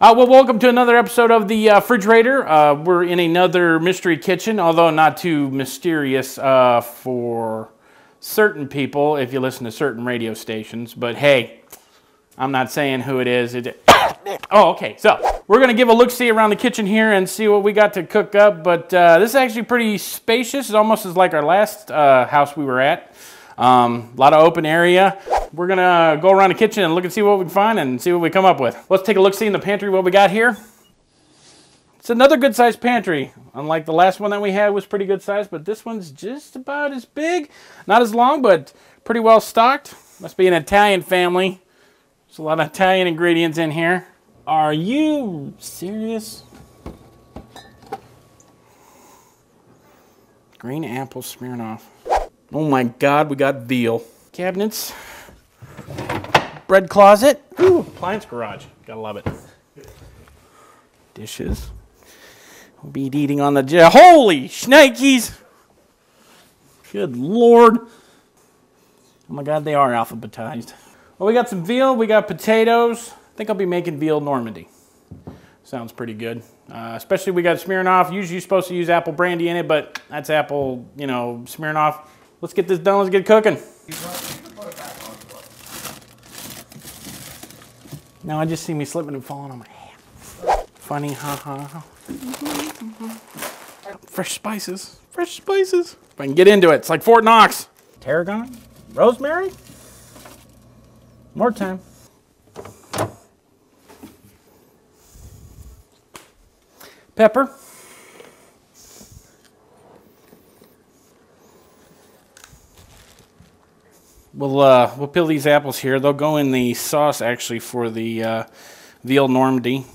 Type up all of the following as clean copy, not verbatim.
Well, welcome to another episode of the Refrigerator. We're in another mystery kitchen, although not too mysterious for certain people if you listen to certain radio stations. But hey, I'm not saying who it is. Oh, okay. So we're going to give a look-see around the kitchen here and see what we got to cook up. But this is actually pretty spacious. It's almost as like our last house we were at. A lot of open area. We're gonna go around the kitchen and look and see what we can find and see what we come up with. Let's take a look-see in the pantry what we got here. It's another good-sized pantry. Unlike the last one that we had was pretty good size, but this one's just about as big. Not as long, but pretty well stocked. Must be an Italian family. There's a lot of Italian ingredients in here. Are you serious? Green apple Smirnoff. Oh my God, we got veal. Cabinets. Bread closet. Ooh, appliance garage. Gotta love it. Dishes. We'll be eating on the jet. Holy shnikes! Good Lord. Oh my God, they are alphabetized. Well, we got some veal. We got potatoes. I think I'll be making veal Normandy. Sounds pretty good. Especially we got Smirnoff. Usually you're supposed to use apple brandy in it, but that's apple, you know, Smirnoff. Let's get this done. Let's get cooking. Now I just see me slipping and falling on my hand. Funny, ha. Fresh spices. Fresh spices. If I can get into it. It's like Fort Knox. Tarragon. Rosemary. More time. Pepper. We'll peel these apples here. They'll go in the sauce actually for the veal Normandy.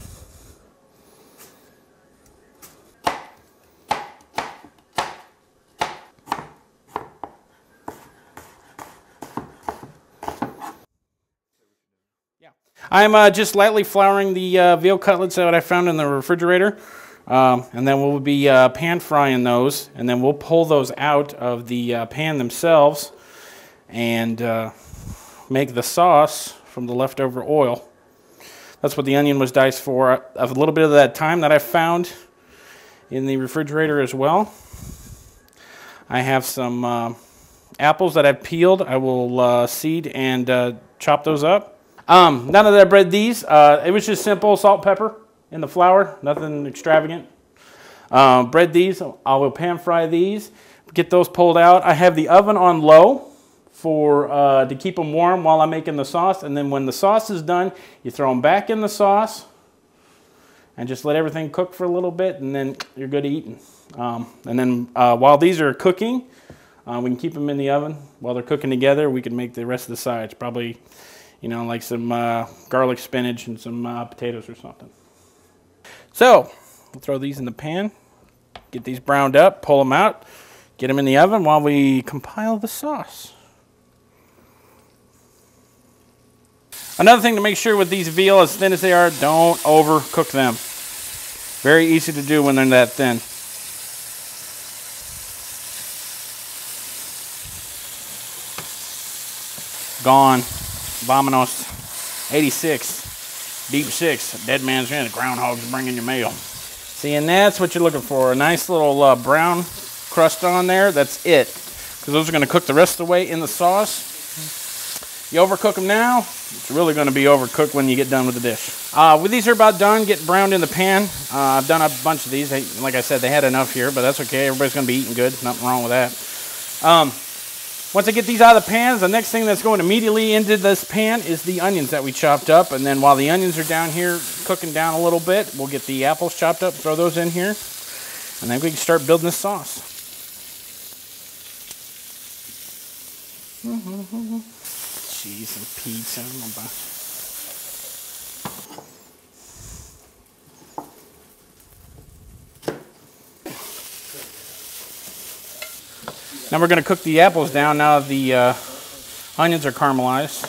I'm just lightly flouring the veal cutlets that I found in the refrigerator. And then we'll be pan frying those, and then we'll pull those out of the pan themselves and make the sauce from the leftover oil. That's what the onion was diced for. A little bit of that thyme that I found in the refrigerator as well. I have some apples that I've peeled. I will seed and chop those up. Now that I bred these, it was just simple salt, pepper in the flour, nothing extravagant. Bred these. I will pan fry these, get those pulled out. I have the oven on low for to keep them warm while I'm making the sauce, and then when the sauce is done, you throw them back in the sauce and just let everything cook for a little bit, and then you're good eating. And then while these are cooking, we can keep them in the oven while they're cooking together. We can make the rest of the sides, probably, you know, like some garlic spinach and some potatoes or something. So we'll throw these in the pan, get these browned up, pull them out, get them in the oven while we compile the sauce. Another thing to make sure with these veal, as thin as they are, don't overcook them. Very easy to do when they're that thin. Gone. Vamonos. 86. Deep 6. Dead man's in. The groundhog's bringing your mail. See, and that's what you're looking for. A nice little brown crust on there. That's it. Because those are going to cook the rest of the way in the sauce. You overcook them now, it's really going to be overcooked when you get done with the dish. When these are about done, get browned in the pan. I've done a bunch of these. Like I said, they had enough here, but that's okay. Everybody's going to be eating good. Nothing wrong with that. Once I get these out of the pans, the next thing that's going immediately into this pan is the onions that we chopped up. And then while the onions are down here cooking down a little bit, we'll get the apples chopped up, throw those in here, and then we can start building this sauce. Cheese and pizza. Now we're going to cook the apples down now that the onions are caramelized.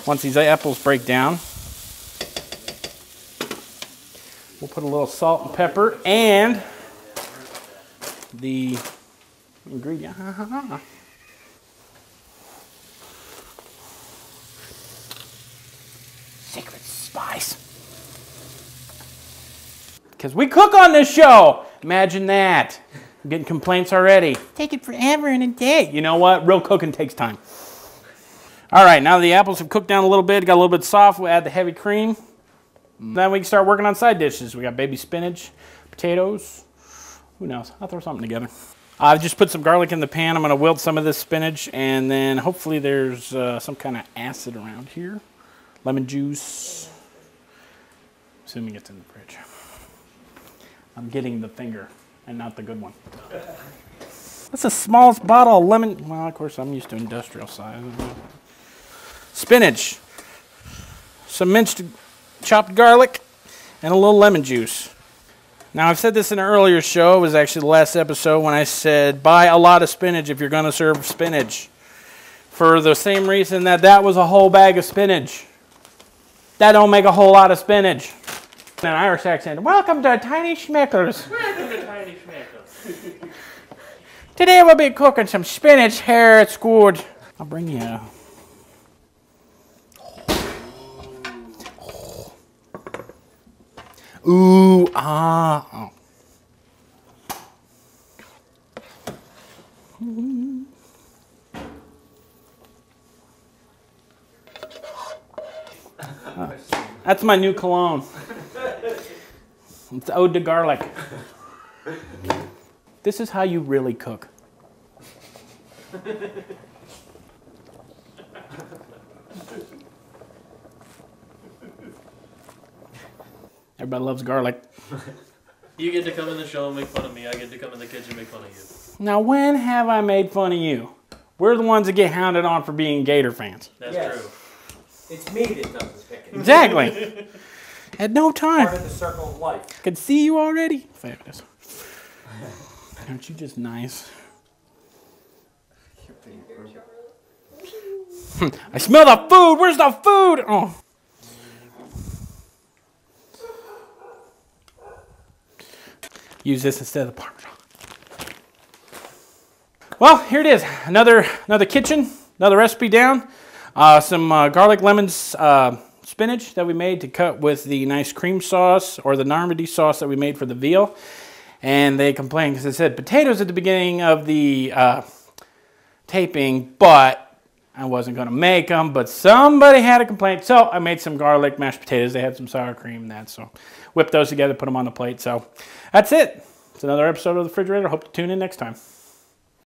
Once these apples break down, we'll put a little salt and pepper and the ingredient. Secret spice. because we cook on this show. Imagine that. I'm getting complaints already. Take it forever and a day. You know what? Real cooking takes time. All right, now that the apples have cooked down a little bit, got a little bit soft, we'll add the heavy cream. Then we can start working on side dishes. We got baby spinach, potatoes. Who knows? I'll throw something together. I've just put some garlic in the pan. I'm going to wilt some of this spinach, and then hopefully there's some kind of acid around here. Lemon juice. Assuming it's in the fridge. I'm getting the finger and not the good one. That's the smallest bottle of lemon. Well, of course, I'm used to industrial size. Spinach. Some minced chopped garlic, and a little lemon juice. Now, I've said this in an earlier show. It was actually the last episode when I said, buy a lot of spinach if you're going to serve spinach. For the same reason that was a whole bag of spinach. That don't make a whole lot of spinach. In an Irish accent, welcome to Tiny Schmeckers. Welcome to Tiny Schmeckers. Today we'll be cooking some spinach here at Squid. I'll bring you ooh, ah. Oh. That's my new cologne. It's Ode to Garlic. This is how you really cook. Everybody loves garlic. You get to come in the show and make fun of me. I get to come in the kitchen and make fun of you. Now, when have I made fun of you? We're the ones that get hounded on for being Gator fans. That's true. It's me that does the picking. Exactly. At no time. Part of the circle of life. I could see you already. There it is. Aren't you just nice? I smell the food. Where's the food? Oh. Use this instead of the Parmesan. Well, here it is. Another kitchen, another recipe down. Some garlic lemons spinach that we made to cut with the nice cream sauce or the Normandy sauce that we made for the veal. And they complained because it said potatoes at the beginning of the taping, but I wasn't going to make them. But somebody had a complaint, so I made some garlic mashed potatoes. They had some sour cream and that, so whipped those together, put them on the plate. So that's it. It's another episode of The Refrigerator. Hope to tune in next time.